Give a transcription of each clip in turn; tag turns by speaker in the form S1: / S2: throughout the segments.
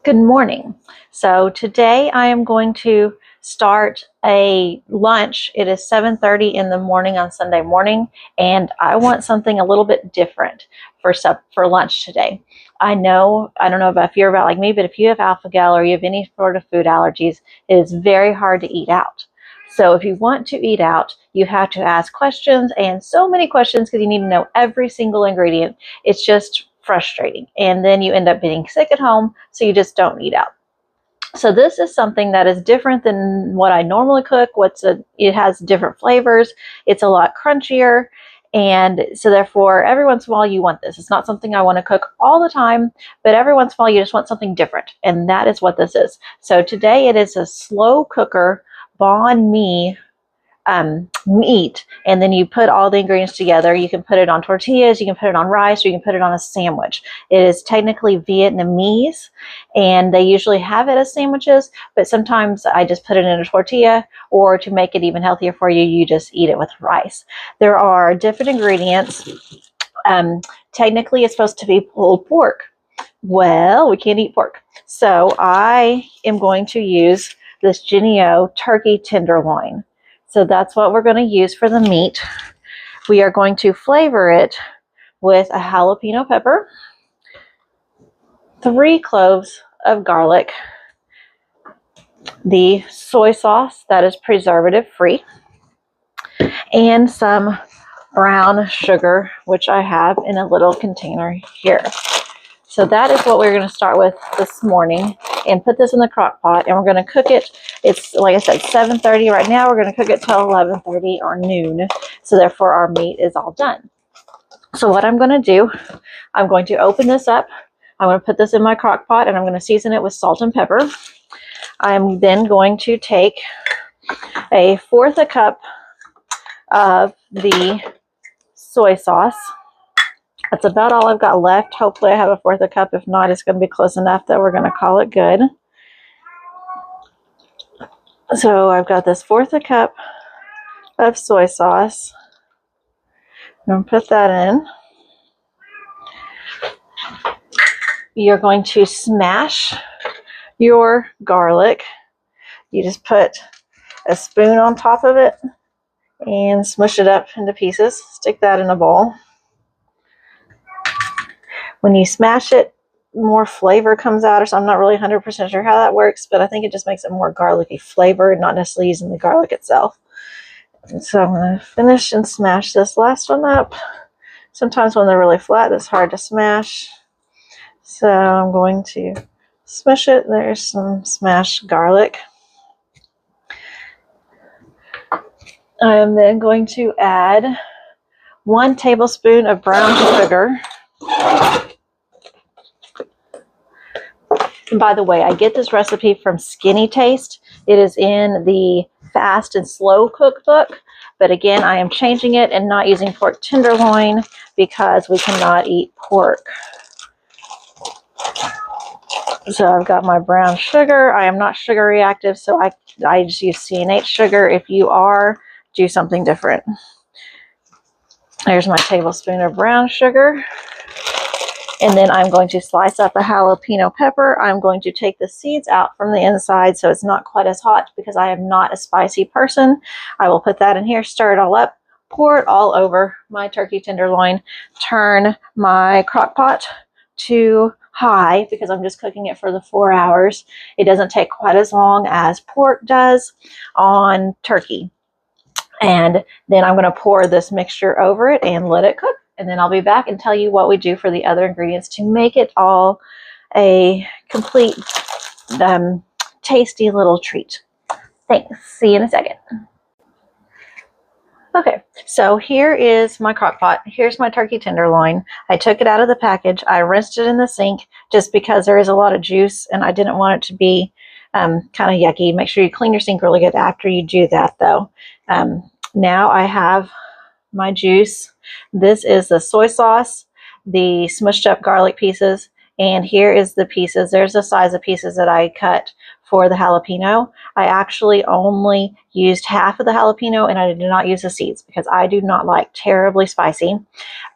S1: Good morning. So today I am going to start a lunch. It is 7:30 in the morning on Sunday morning, and I want something a little bit different for lunch today. I don't know if you're about like me, but if you have alpha-gal or you have any sort of food allergies, it is very hard to eat out. So if you want to eat out, you have to ask questions, and so many questions because you need to know every single ingredient. It's just frustrating. And then you end up getting sick at home, so you just don't eat out. So this is something that is different than what I normally cook. It has different flavors. It's a lot crunchier. And so therefore, every once in a while you want this. It's not something I want to cook all the time, but every once in a while you just want something different. And that is what this is. So today it is a slow cooker banh mi meat, and then you put all the ingredients together. You can put it on tortillas, you can put it on rice, or you can put it on a sandwich. It is technically Vietnamese, and they usually have it as sandwiches, but sometimes I just put it in a tortilla, or to make it even healthier for you, you just eat it with rice. There are different ingredients. Technically, it's supposed to be pulled pork. Well, we can't eat pork, so I am going to use this Jennie-O turkey tenderloin. So that's what we're going to use for the meat. We are going to flavor it with a jalapeno pepper, 3 cloves of garlic, the soy sauce that is preservative free, and some brown sugar, which I have in a little container here. So that is what we're going to start with this morning, and put this in the crock pot, and we're going to cook it. It's, like I said, 7:30 right now. We're going to cook it till 11:30 or noon. So therefore our meat is all done. So what I'm going to do, I'm going to open this up. I'm going to put this in my crock pot, and I'm going to season it with salt and pepper. I'm then going to take 1/4 cup of the soy sauce. That's about all I've got left. Hopefully I have 1/4 cup. If not, it's going to be close enough that we're going to call it good. So I've got this 1/4 cup of soy sauce. I'm going to put that in. You're going to smash your garlic. You just put a spoon on top of it and smush it up into pieces. Stick that in a bowl. When you smash it, more flavor comes out, or so I'm not really 100% sure how that works, but I think it just makes it more garlicky flavor, not necessarily using the garlic itself. And so I'm going to finish and smash this last one up. Sometimes when they're really flat, it's hard to smash. So I'm going to smush it. There's some smashed garlic. I am then going to add 1 tablespoon of brown sugar. And by the way, I get this recipe from Skinny Taste. It is in the Fast and Slow Cookbook. But again, I am changing it and not using pork tenderloin because we cannot eat pork. So I've got my brown sugar. I am not sugar reactive, so I just use CNH sugar. If you are, do something different. There's my tablespoon of brown sugar. And then I'm going to slice up a jalapeno pepper. I'm going to take the seeds out from the inside so it's not quite as hot because I am not a spicy person. I will put that in here, stir it all up, pour it all over my turkey tenderloin, turn my crock pot to high because I'm just cooking it for the 4 hours. It doesn't take quite as long as pork does on turkey. And then I'm going to pour this mixture over it and let it cook. And then I'll be back and tell you what we do for the other ingredients to make it all a complete, tasty little treat. Thanks. See you in a second. Okay, so here is my crock pot. Here's my turkey tenderloin. I took it out of the package. I rinsed it in the sink just because there is a lot of juice and I didn't want it to be kind of yucky. Make sure you clean your sink really good after you do that though. Now I have my juice. This is the soy sauce, the smushed up garlic pieces, and here is the pieces. There's the size of pieces that I cut for the jalapeno. I actually only used half of the jalapeno and I did not use the seeds because I do not like terribly spicy.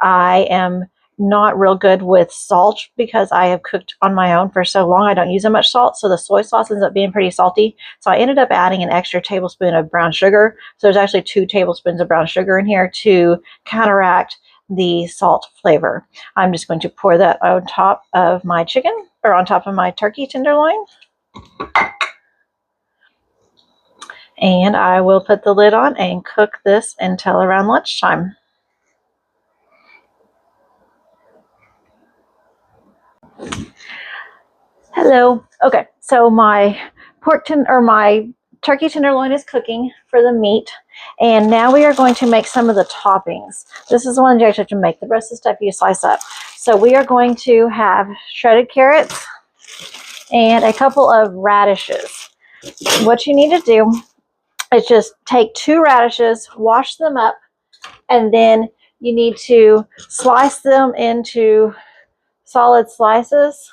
S1: I am not real good with salt because I have cooked on my own for so long. I don't use that much salt, so the soy sauce ends up being pretty salty. So I ended up adding an extra tablespoon of brown sugar. So there's actually 2 tablespoons of brown sugar in here to counteract the salt flavor. I'm just going to pour that on top of my chicken, or on top of my turkey tenderloin. And I will put the lid on and cook this until around lunchtime. Hello. Okay, so my my turkey tenderloin is cooking for the meat, and now we are going to make some of the toppings. This is the one you actually have to make. The rest of the stuff you slice up. So we are going to have shredded carrots and a couple of radishes. What you need to do is just take 2 radishes, wash them up, and then you need to slice them into solid slices.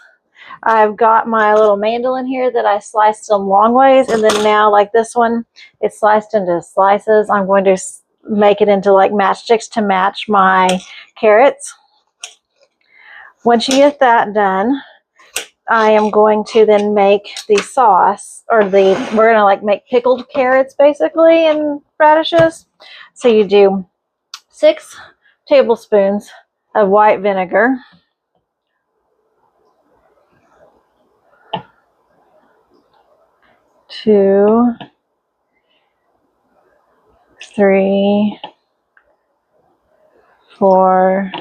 S1: I've got my little mandolin here that I sliced them long ways, and then now, like this one, it's sliced into slices. I'm going to make it into like matchsticks to match my carrots. Once you get that done, I am going to then make the sauce, or we're going to like make pickled carrots basically and radishes. So you do 6 tablespoons of white vinegar, 2, 3, 4,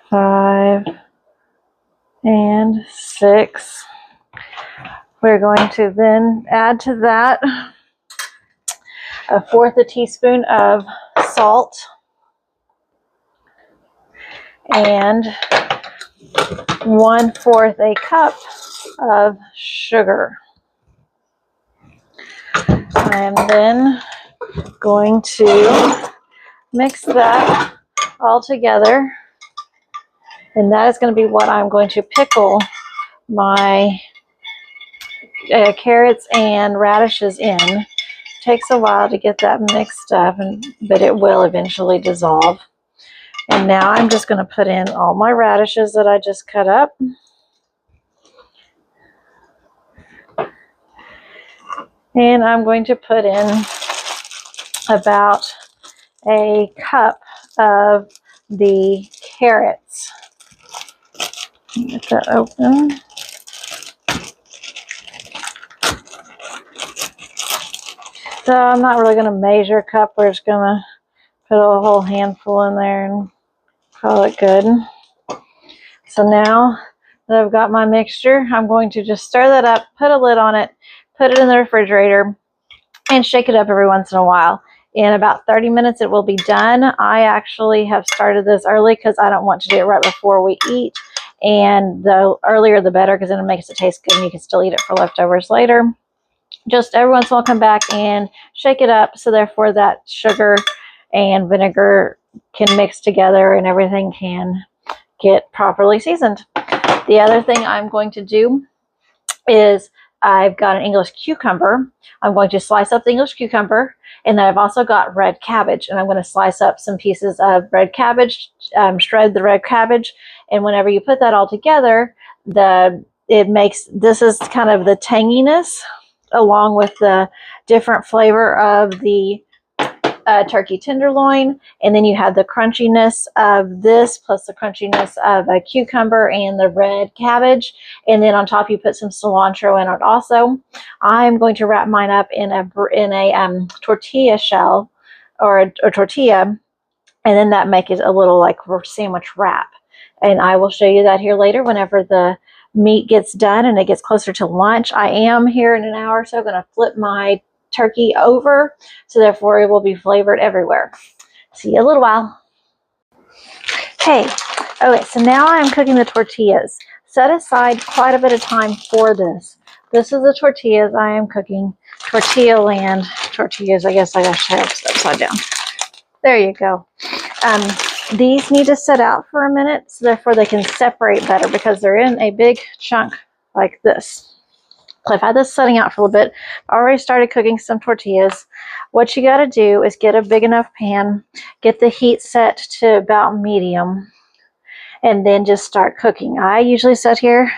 S1: 5, and 6. We're going to then add to that 1/4 teaspoon of salt and 1/4 cup of sugar. I am then going to mix that all together, and that is going to be what I'm going to pickle my carrots and radishes in. It takes a while to get that mixed up, but it will eventually dissolve. And now I'm just going to put in all my radishes that I just cut up. And I'm going to put in about a cup of the carrots. Get that open. So I'm not really going to measure a cup. We're just going to put a whole handful in there and call it good. So now that I've got my mixture, I'm going to just stir that up, put a lid on it, put it in the refrigerator, and shake it up every once in a while. In about 30 minutes, it will be done. I actually have started this early because I don't want to do it right before we eat. And the earlier the better, because then it makes it taste good and you can still eat it for leftovers later. Just every once in a while come back and shake it up, so therefore that sugar and vinegar can mix together and everything can get properly seasoned. The other thing I'm going to do is I've got an English cucumber. I'm going to slice up the English cucumber, and then I've also got red cabbage, and I'm going to slice up some pieces of red cabbage, shred the red cabbage, and whenever you put that all together, this is kind of the tanginess along with the different flavor of the turkey tenderloin, and then you have the crunchiness of this plus the crunchiness of a cucumber and the red cabbage, and then on top you put some cilantro in it also. I'm going to wrap mine up in a tortilla shell, or a tortilla, and then that makes it a little like sandwich wrap. And I will show you that here later whenever the meat gets done and it gets closer to lunch. I am here in an hour or so going to flip my turkey over, so therefore it will be flavored everywhere. See you in a little while. Okay, so now I'm cooking the tortillas. Set aside quite a bit of time for this. This is the tortillas I am cooking. Tortilla Land tortillas. I guess I got to have it upside down. There you go. These need to set out for a minute, so therefore they can separate better because they're in a big chunk like this. So I've had this setting out for a little bit. I already started cooking some tortillas. What you got to do is get a big enough pan, get the heat set to about medium, and then just start cooking. I usually sit here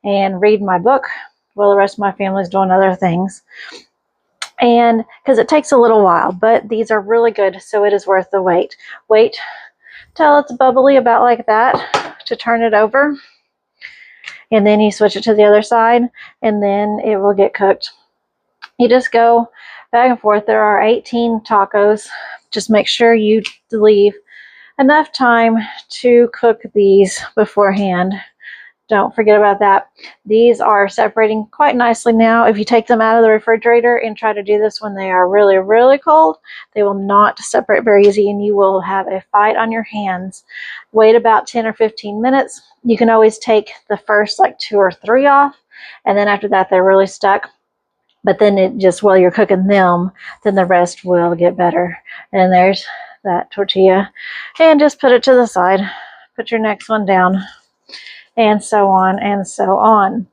S1: and read my book while the rest of my family's doing other things. And because it takes a little while, but these are really good, so it is worth the wait. Wait till it's bubbly about like that to turn it over. And then you switch it to the other side, and then it will get cooked. You just go back and forth. There are 18 tacos. Just make sure you leave enough time to cook these beforehand. Don't forget about that. These are separating quite nicely now. If you take them out of the refrigerator and try to do this when they are really, really cold, they will not separate very easy, and you will have a fight on your hands. Wait about 10 or 15 minutes. You can always take the first like 2 or 3 off, and then after that they're really stuck. But then it just, while you're cooking them, then the rest will get better. And there's that tortilla. And just put it to the side. Put your next one down. And so on and so on.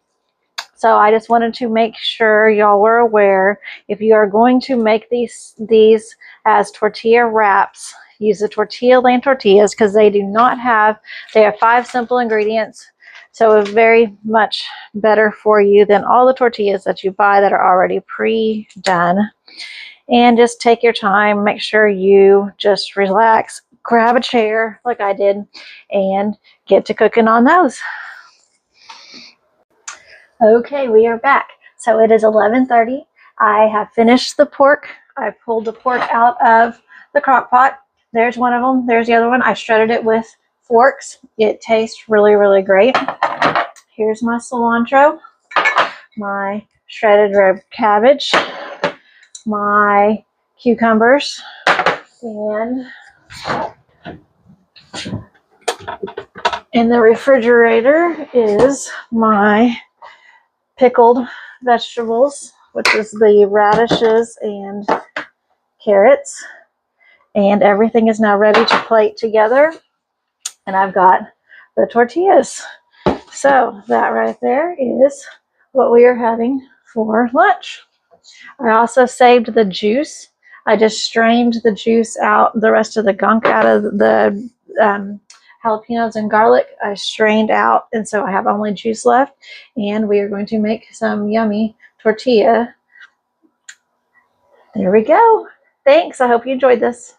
S1: So I just wanted to make sure y'all were aware, if you are going to make these as tortilla wraps, use the Tortilla Land tortillas, because they have 5 simple ingredients. So it's very much better for you than all the tortillas that you buy that are already pre-done. And just take your time, make sure you just relax, grab a chair like I did, and get to cooking on those. Okay, we are back. So it is 11:30. I have finished the pork. I pulled the pork out of the crock pot. There's one of them. There's the other one. I shredded it with forks. It tastes really, really great. Here's my cilantro, my shredded red cabbage, my cucumbers, and in the refrigerator is my pickled vegetables, which is the radishes and carrots. And everything is now ready to plate together. And I've got the tortillas. So that right there is what we are having for lunch. I also saved the juice. I just strained the juice out, the rest of the gunk out of the jalapenos and garlic. I strained out, and so I have only juice left. And we are going to make some yummy tortilla. There we go. Thanks. I hope you enjoyed this.